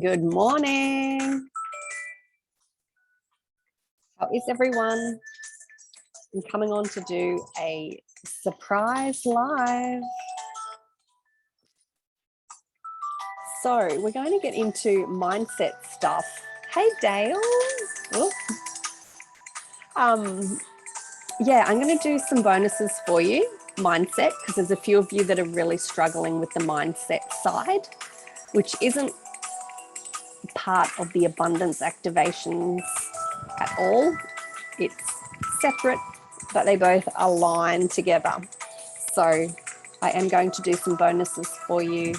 Good morning. How is everyone? I'm coming on to do a surprise live. So we're going to get into mindset stuff. Hey, Dale. Yeah, I'm going to do some bonuses for you, mindset, because there's a few of you that are really struggling with the mindset side, which isn't part of the abundance activations at all. It's separate, but they both align together. So I am going to do some bonuses for you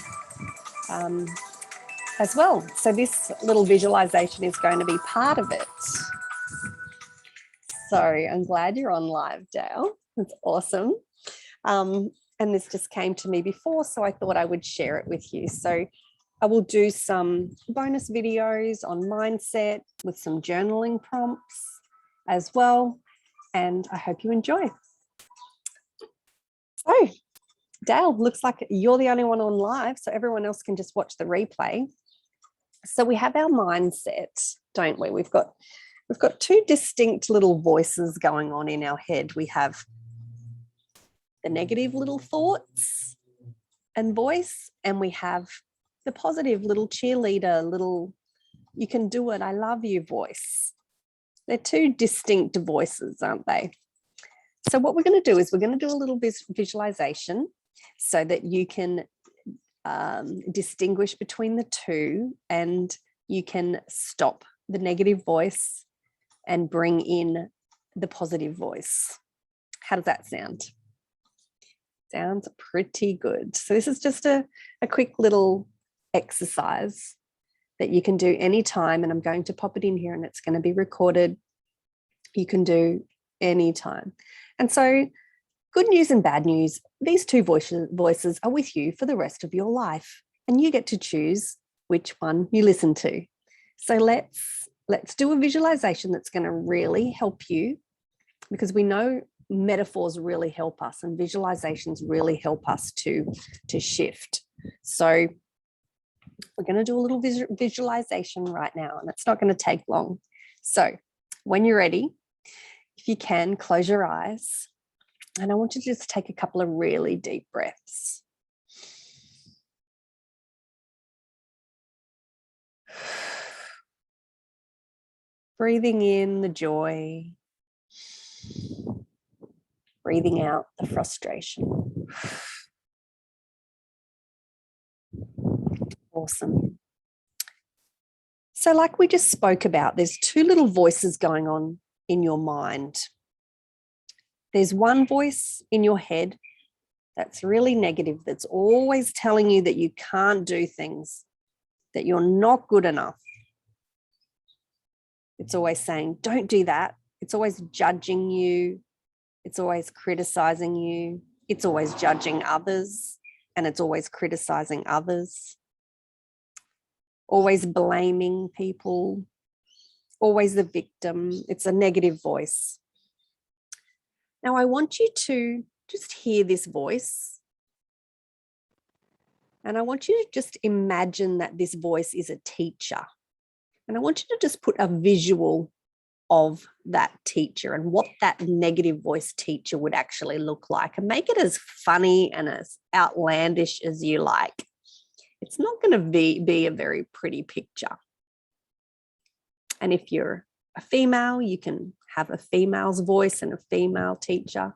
as well. So this little visualization is going to be part of it. So I'm glad you're on live, Dale. It's awesome. And this just came to me before, so I thought I would share it with you. So I will do some bonus videos on mindset with some journaling prompts as well. And I hope you enjoy. So, Dale, looks like you're the only one on live, so everyone else can just watch the replay. So we have our mindset, don't we? We've got two distinct little voices going on in our head. We have the negative little thoughts and voice, and we have the positive little cheerleader, little you can do it, I love you voice. They're two distinct voices, aren't they? So what we're going to do is we're going to do a little visualization so that you can distinguish between the two, and you can stop the negative voice and bring in the positive voice. How does that sound? Sounds pretty good. So this is just a quick little exercise that you can do anytime, and I'm going to pop it in here and it's going to be recorded. You can do anytime. And so good news and bad news, these two voices are with you for the rest of your life, and you get to choose which one you listen to. So let's do a visualization that's going to really help you, because we know metaphors really help us and visualizations really help us to shift. So we're going to do a little visualization right now, and it's not going to take long. So when you're ready, if you can, close your eyes, and I want you to just take a couple of really deep breaths. Breathing in the joy, breathing out the frustration. Awesome. So like we just spoke about, there's two little voices going on in your mind. There's one voice in your head that's really negative, that's always telling you that you can't do things, that you're not good enough. It's always saying, don't do that. It's always judging you. It's always criticizing you. It's always judging others, and it's always criticizing others. Always blaming people, always the victim. It's a negative voice. Now, I want you to just hear this voice, and I want you to just imagine that this voice is a teacher, and I want you to just put a visual of that teacher and what that negative voice teacher would actually look like, and make it as funny and as outlandish as you like. It's not going to be a very pretty picture. And if you're a female, you can have a female's voice and a female teacher,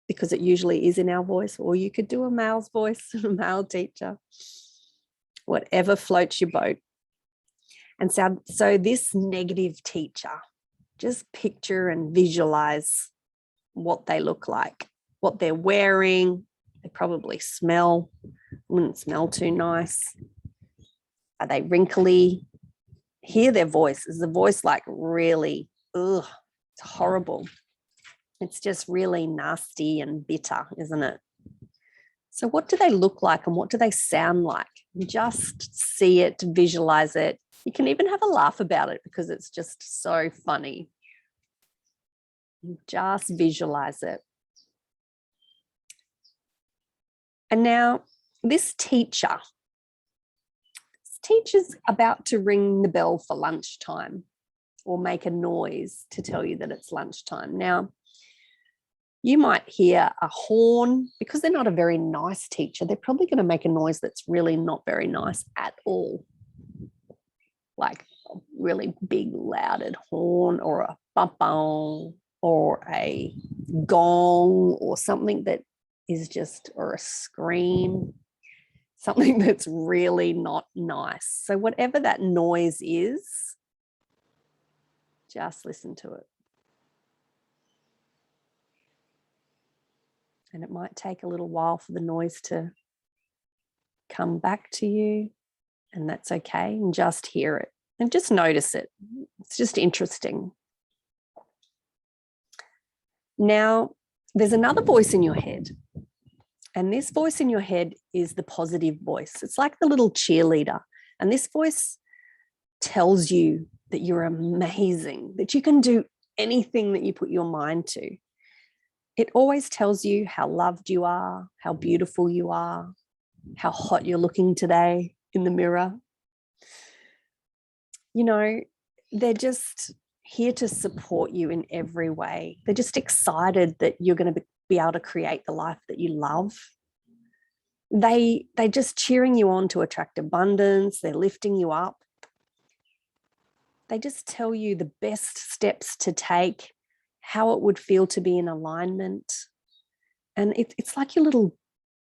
because it usually is in our voice, or you could do a male's voice and a male teacher, whatever floats your boat. And so this negative teacher, just picture and visualize what they look like, what they're wearing. They probably wouldn't smell too nice. Are they wrinkly? Hear their voice. Is the voice like really, it's horrible. It's just really nasty and bitter, isn't it? So what do they look like and what do they sound like? Just see it, visualize it. You can even have a laugh about it because it's just so funny. Just visualize it. And now this teacher, teacher's about to ring the bell for lunchtime or make a noise to tell you that it's lunchtime. Now, you might hear a horn. Because they're not a very nice teacher, they're probably going to make a noise that's really not very nice at all. Like a really big, loud horn, or a bum or a gong, or something that is just, or a scream, something that's really not nice. So whatever that noise is, just listen to it. And it might take a little while for the noise to come back to you, and that's okay. And just hear it and just notice it. It's just interesting. Now, there's another voice in your head. And this voice in your head is the positive voice. It's like the little cheerleader. And this voice tells you that you're amazing, that you can do anything that you put your mind to. It always tells you how loved you are, how beautiful you are, how hot you're looking today in the mirror. You know, they're just here to support you in every way. They're just excited that you're going to be able to create the life that you love. They're just cheering you on to attract abundance. They're lifting you up. They just tell you the best steps to take, how it would feel to be in alignment. And it's like your little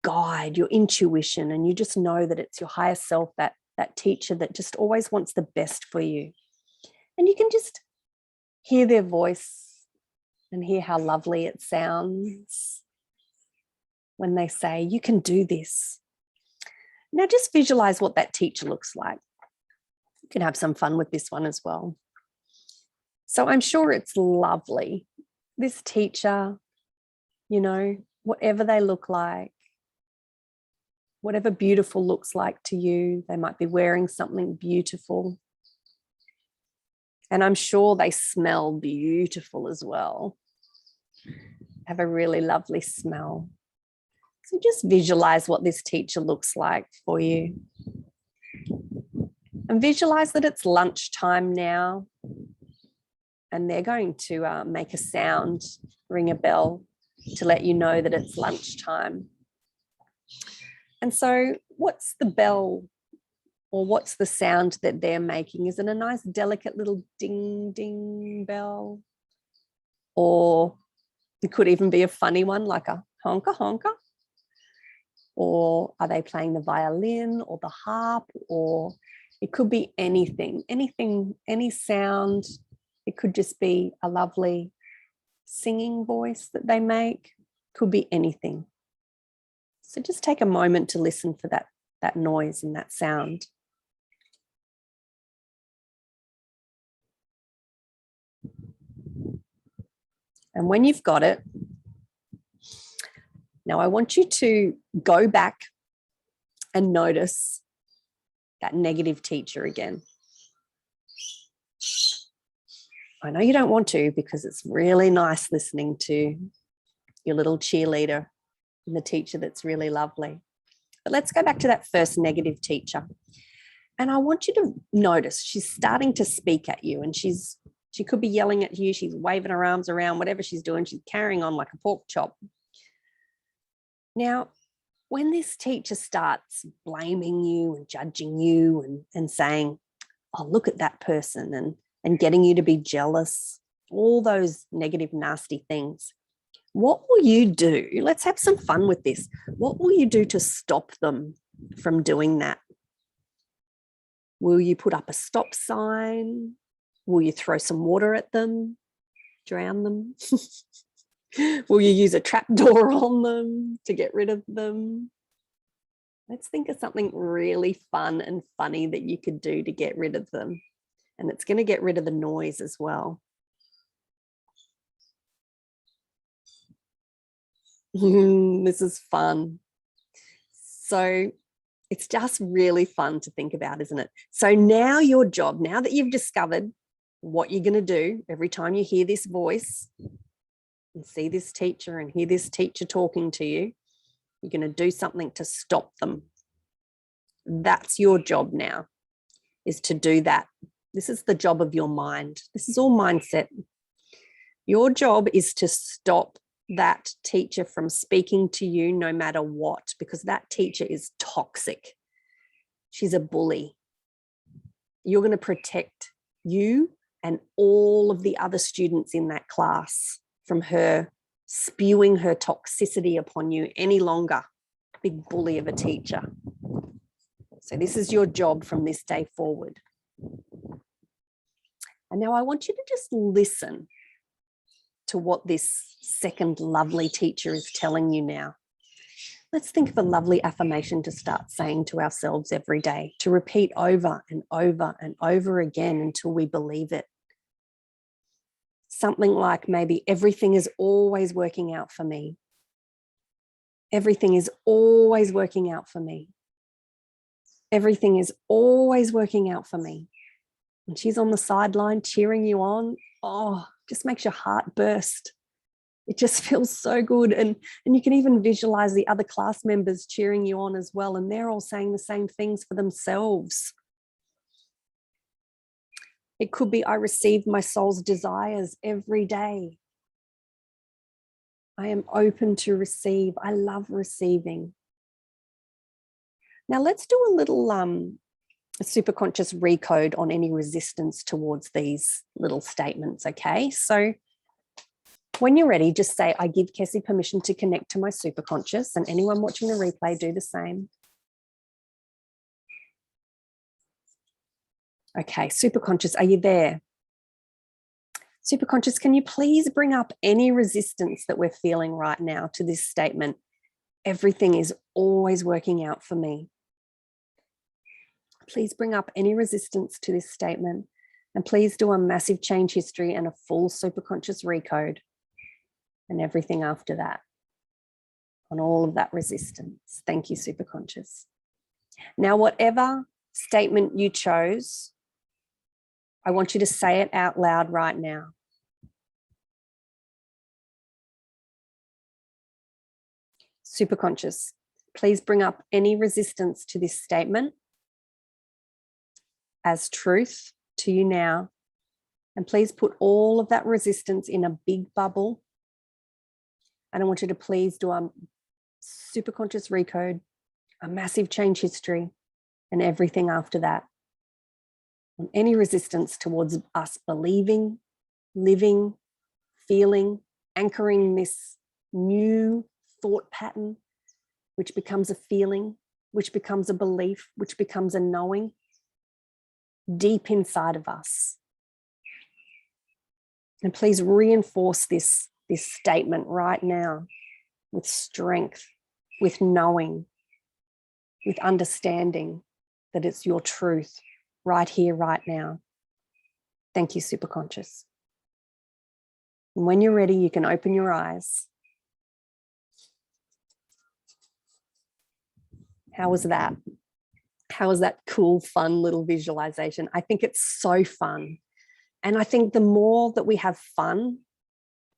guide, your intuition, and you just know that it's your higher self, that teacher that just always wants the best for you. And you can just hear their voice and hear how lovely it sounds when they say, you can do this. Now just visualize what that teacher looks like. You can have some fun with this one as well. So I'm sure it's lovely. This teacher, you know, whatever they look like, whatever beautiful looks like to you, they might be wearing something beautiful. And I'm sure they smell beautiful as well. Have a really lovely smell. So just visualize what this teacher looks like for you. And visualize that it's lunchtime now. And they're going to make a sound, ring a bell to let you know that it's lunchtime. And so what's the bell, or what's the sound that they're making? Is it a nice, delicate little ding, ding bell? Or it could even be a funny one, like a honka, honka. Or are they playing the violin or the harp? Or it could be anything, any sound. It could just be a lovely singing voice that they make. Could be anything. So just take a moment to listen for that noise and that sound. And when you've got it, now I want you to go back and notice that negative teacher again. I know you don't want to, because it's really nice listening to your little cheerleader and the teacher that's really lovely. But let's go back to that first negative teacher. And I want you to notice she's starting to speak at you, and she could be yelling at you. She's waving her arms around, whatever she's doing. She's carrying on like a pork chop. Now, when this teacher starts blaming you and judging you and saying, oh, look at that person, and getting you to be jealous, all those negative, nasty things, what will you do? Let's have some fun with this. What will you do to stop them from doing that? Will you put up a stop sign? Will you throw some water at them? Drown them? Will you use a trapdoor on them to get rid of them? Let's think of something really fun and funny that you could do to get rid of them. And it's going to get rid of the noise as well. This is fun. So it's just really fun to think about, isn't it? So now your job, now that you've discovered what you're going to do every time you hear this voice and see this teacher and hear this teacher talking to you, you're going to do something to stop them. That's your job now. is to do that. This is the job of your mind. This is all mindset. Your job is to stop that teacher from speaking to you no matter what, because that teacher is toxic. She's a bully. You're going to protect you and all of the other students in that class from her spewing her toxicity upon you any longer. Big bully of a teacher. So this is your job from this day forward. And now I want you to just listen to what this second lovely teacher is telling you now. Let's think of a lovely affirmation to start saying to ourselves every day, to repeat over and over and over again until we believe it. Something like maybe everything is always working out for me. Everything is always working out for me. Everything is always working out for me. And she's on the sideline cheering you on. Oh, just makes your heart burst. It just feels so good. And you can even visualize the other class members cheering you on as well. And they're all saying the same things for themselves. It could be, I receive my soul's desires every day. I am open to receive. I love receiving. Now let's do a little superconscious recode on any resistance towards these little statements, okay? So when you're ready, just say, I give Kessie permission to connect to my superconscious, and anyone watching the replay, do the same. Okay, superconscious, are you there? Superconscious, can you please bring up any resistance that we're feeling right now to this statement? Everything is always working out for me. Please bring up any resistance to this statement, and please do a massive change history and a full superconscious recode and everything after that on all of that resistance. Thank you, superconscious. Now, whatever statement you chose, I want you to say it out loud right now. Superconscious, please bring up any resistance to this statement as truth to you now. And please put all of that resistance in a big bubble. And I want you to please do a superconscious recode, a massive change history, and everything after that. And any resistance towards us believing, living, feeling, anchoring this new thought pattern, which becomes a feeling, which becomes a belief, which becomes a knowing deep inside of us. And please reinforce this statement right now with strength, with knowing, with understanding that it's your truth right here, right now. Thank you, superconscious. And when you're ready, you can open your eyes. How was that? How was that cool, fun little visualization? I think it's so fun. And I think the more that we have fun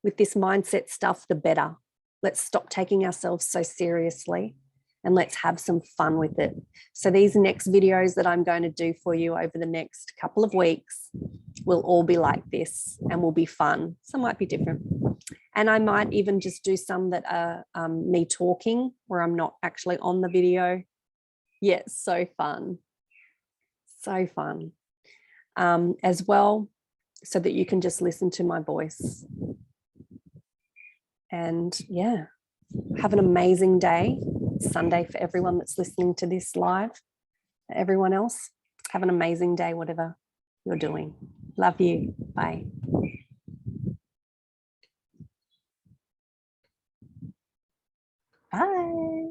with this mindset stuff, the better. Let's stop taking ourselves so seriously and let's have some fun with it. So these next videos that I'm going to do for you over the next couple of weeks will all be like this and will be fun. Some might be different. And I might even just do some that are me talking where I'm not actually on the video. Yeah, so fun. So fun. As well, so that you can just listen to my voice. And yeah, have an amazing day. It's Sunday for everyone that's listening to this live. Everyone else, have an amazing day, whatever you're doing. Love you. Bye. Bye.